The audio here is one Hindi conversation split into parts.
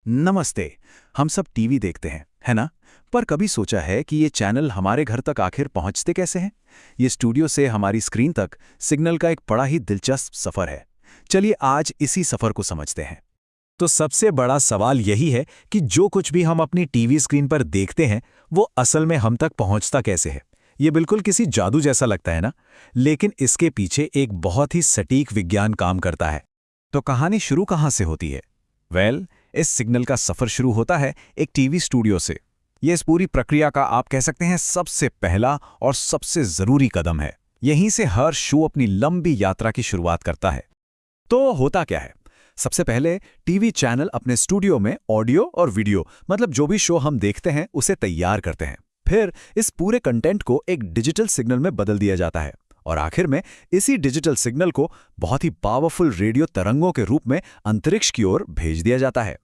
नमस्ते। हम सब टीवी देखते हैं, है ना? पर कभी सोचा है कि ये चैनल हमारे घर तक आखिर पहुंचते कैसे हैं? ये स्टूडियो से हमारी स्क्रीन तक सिग्नल का एक बड़ा ही दिलचस्प सफर है। चलिए आज इसी सफर को समझते हैं। तो सबसे बड़ा सवाल यही है कि जो कुछ भी हम अपनी टीवी स्क्रीन पर देखते हैं वो असल में हम तक पहुंचता कैसे है। ये बिल्कुल किसी जादू जैसा लगता है ना, लेकिन इसके पीछे एक बहुत ही सटीक विज्ञान काम करता है। तो कहानी शुरू कहाँ से होती है? इस सिग्नल का सफर शुरू होता है एक टीवी स्टूडियो से। ये इस पूरी प्रक्रिया का आप कह सकते हैं सबसे पहला और सबसे जरूरी कदम है। यहीं से हर शो अपनी लंबी यात्रा की शुरुआत करता है। तो होता क्या है? सबसे पहले टीवी चैनल अपने स्टूडियो में ऑडियो और वीडियो मतलब जो भी शो हम देखते हैं उसे तैयार करते हैं। फिर इस पूरे कंटेंट को एक डिजिटल सिग्नल में बदल दिया जाता है और आखिर में इसी डिजिटल सिग्नल को बहुत ही पावरफुल रेडियो तरंगों के रूप में अंतरिक्ष की ओर भेज दिया जाता है।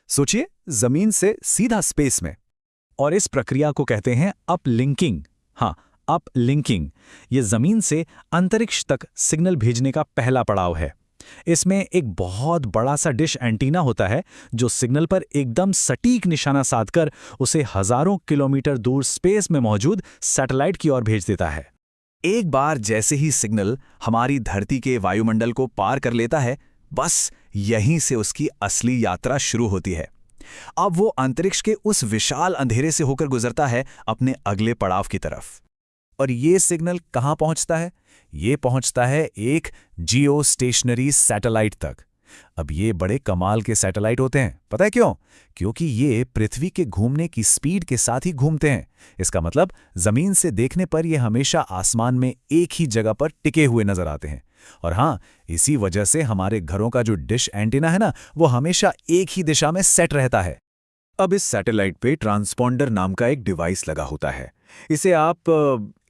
सोचिए, जमीन से सीधा स्पेस में। और इस प्रक्रिया को कहते हैं अपलिंकिंग। हाँ, अपलिंकिंग। ये जमीन से अंतरिक्ष तक सिग्नल भेजने का पहला पड़ाव है। इसमें एक बहुत बड़ा सा डिश एंटीना होता है जो सिग्नल पर एकदम सटीक निशाना साधकर उसे हजारों किलोमीटर दूर स्पेस में मौजूद सैटेलाइट की ओर भेज देता है। एक बार जैसे ही सिग्नल हमारी धरती के वायुमंडल को पार कर लेता है, बस यहीं से उसकी असली यात्रा शुरू होती है। अब वो अंतरिक्ष के उस विशाल अंधेरे से होकर गुजरता है अपने अगले पड़ाव की तरफ। और ये सिग्नल कहाँ पहुंचता है? ये पहुंचता है एक जियो स्टेशनरी सैटेलाइट तक। अब ये बड़े कमाल के सैटेलाइट होते हैं। पता है क्यों? क्योंकि ये पृथ्वी के घूमने की स्पीड के साथ ही घूमते हैं। इसका मतलब जमीन से देखने पर ये हमेशा आसमान में एक ही जगह पर टिके हुए नजर आते हैं। और हाँ, इसी वजह से हमारे घरों का जो डिश एंटीना है ना, वो हमेशा एक ही दिशा में सेट रहता है। अब इस सैटेलाइट पे ट्रांसपॉन्डर नाम का एक डिवाइस लगा होता है। इसे आप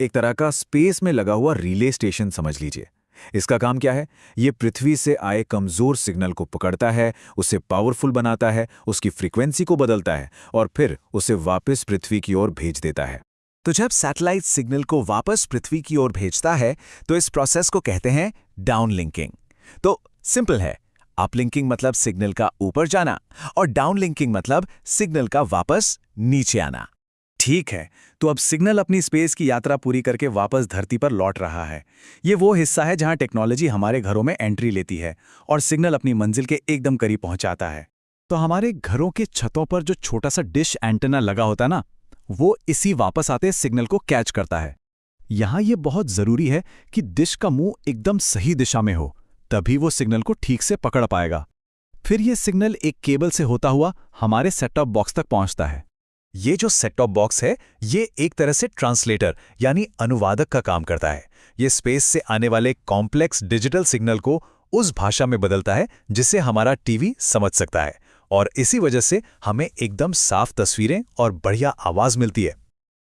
एक तरह का स्पेस में लगा हुआ रिले स्टेशन समझ लीजिए। इसका काम क्या है? ये पृथ्वी से आए कमजोर सिग्नल को पकड़ता है, उसे पावरफुल बनाता है, उसकी फ्रीक्वेंसी को बदलता है और फिर उसे वापस पृथ्वी की ओर भेज देता है। तो जब सैटेलाइट सिग्नल को वापस पृथ्वी की ओर भेजता है तो इस प्रोसेस को कहते हैं डाउनलिंकिंग। तो सिंपल है, अपलिंकिंग मतलब सिग्नल का ऊपर जाना और डाउनलिंकिंग मतलब सिग्नल का वापस नीचे आना। ठीक है, तो अब सिग्नल अपनी स्पेस की यात्रा पूरी करके वापस धरती पर लौट रहा है। ये वो हिस्सा है जहां टेक्नोलॉजी हमारे घरों में एंट्री लेती है और सिग्नल अपनी मंजिल के एकदम करीब पहुंचाता है। तो हमारे घरों के छतों पर जो छोटा सा डिश एंटेना लगा होता है ना, वो इसी वापस आते सिग्नल को कैच करता है। यहां ये बहुत जरूरी है कि डिश का मुंह एकदम सही दिशा में हो, तभी वो सिग्नल को ठीक से पकड़ पाएगा। फिर ये सिग्नल एक केबल से होता हुआ हमारे सेट टॉप बॉक्स तक पहुंचता है। ये जो सेट टॉप बॉक्स है, ये एक तरह से ट्रांसलेटर यानी अनुवादक का काम करता है। ये स्पेस से आने वाले कॉम्प्लेक्स डिजिटल सिग्नल को उस भाषा में बदलता है जिसे हमारा टीवी समझ सकता है और इसी वजह से हमें एकदम साफ तस्वीरें और बढ़िया आवाज मिलती है।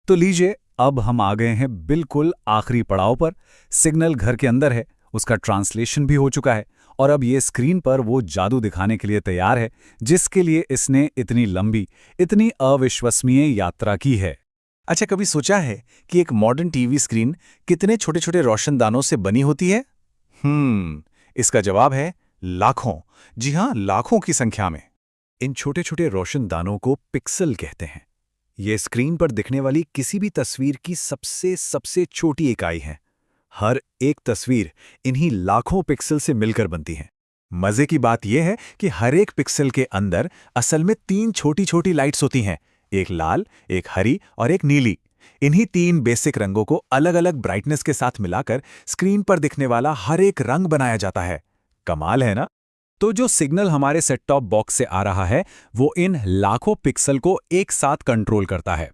तो लीजिए, अब हम आ गए हैं बिल्कुल आखिरी पड़ाव पर। सिग्नल घर के अंदर है, उसका ट्रांसलेशन भी हो चुका है और अब ये स्क्रीन पर वो जादू दिखाने के लिए तैयार है जिसके लिए इसने इतनी लंबी, इतनी अविश्वसनीय यात्रा की है। अच्छा, कभी सोचा है कि एक मॉडर्न टीवी स्क्रीन कितने छोटे छोटे रोशनदानों से बनी होती है? इसका जवाब है लाखों। जी हां, लाखों की संख्या में। इन छोटे छोटे रोशनदानों को पिक्सल कहते हैं। ये स्क्रीन पर दिखने वाली किसी भी तस्वीर की सबसे सबसे छोटी इकाई है। हर एक तस्वीर इन्हीं लाखों पिक्सल से मिलकर बनती है। मजे की बात यह है कि हर एक पिक्सल के अंदर असल में 3 छोटी छोटी लाइट्स होती हैं, एक लाल, एक हरी और एक नीली। इन्हीं 3 बेसिक रंगों को अलग अलग ब्राइटनेस के साथ मिलाकर स्क्रीन पर दिखने वाला हर एक रंग बनाया जाता है। कमाल है ना? तो जो सिग्नल हमारे सेट टॉप बॉक्स से आ रहा है वो इन लाखों पिक्सल को एक साथ कंट्रोल करता है।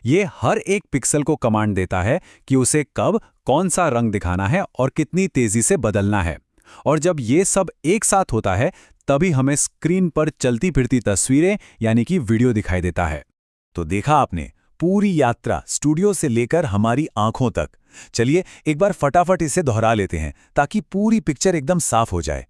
ये हर एक पिक्सल को कमांड देता है कि उसे कब कौन सा रंग दिखाना है और कितनी तेजी से बदलना है। और जब ये सब एक साथ होता है तभी हमें स्क्रीन पर चलती फिरती तस्वीरें यानी कि वीडियो दिखाई देता है। तो देखा आपने पूरी यात्रा स्टूडियो से लेकर हमारी आंखों तक। चलिए एक बार फटाफट इसे दोहरा लेते हैं ताकि पूरी पिक्चर एकदम साफ हो जाए।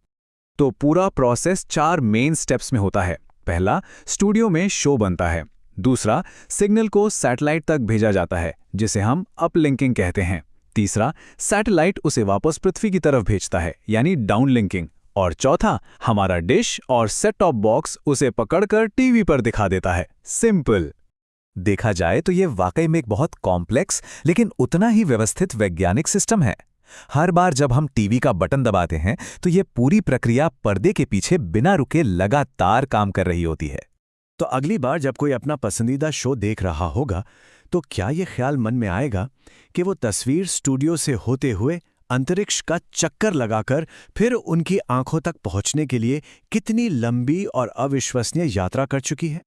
तो पूरा प्रोसेस 4 मेन स्टेप्स में होता है। पहला, स्टूडियो में शो बनता है। दूसरा, सिग्नल को सैटेलाइट तक भेजा जाता है जिसे हम अपलिंकिंग कहते हैं। तीसरा, सैटेलाइट उसे वापस पृथ्वी की तरफ भेजता है यानी डाउनलिंकिंग। और चौथा, हमारा डिश और सेट टॉप बॉक्स उसे पकड़कर टीवी पर दिखा देता है। सिंपल। देखा जाए तो ये वाकई में एक बहुत कॉम्प्लेक्स लेकिन उतना ही व्यवस्थित वैज्ञानिक सिस्टम है। हर बार जब हम टीवी का बटन दबाते हैं तो ये पूरी प्रक्रिया पर्दे के पीछे बिना रुके लगातार काम कर रही होती है। तो अगली बार जब कोई अपना पसंदीदा शो देख रहा होगा तो क्या ये ख्याल मन में आएगा कि वो तस्वीर स्टूडियो से होते हुए अंतरिक्ष का चक्कर लगाकर फिर उनकी आंखों तक पहुंचने के लिए कितनी लंबी और अविश्वसनीय यात्रा कर चुकी है।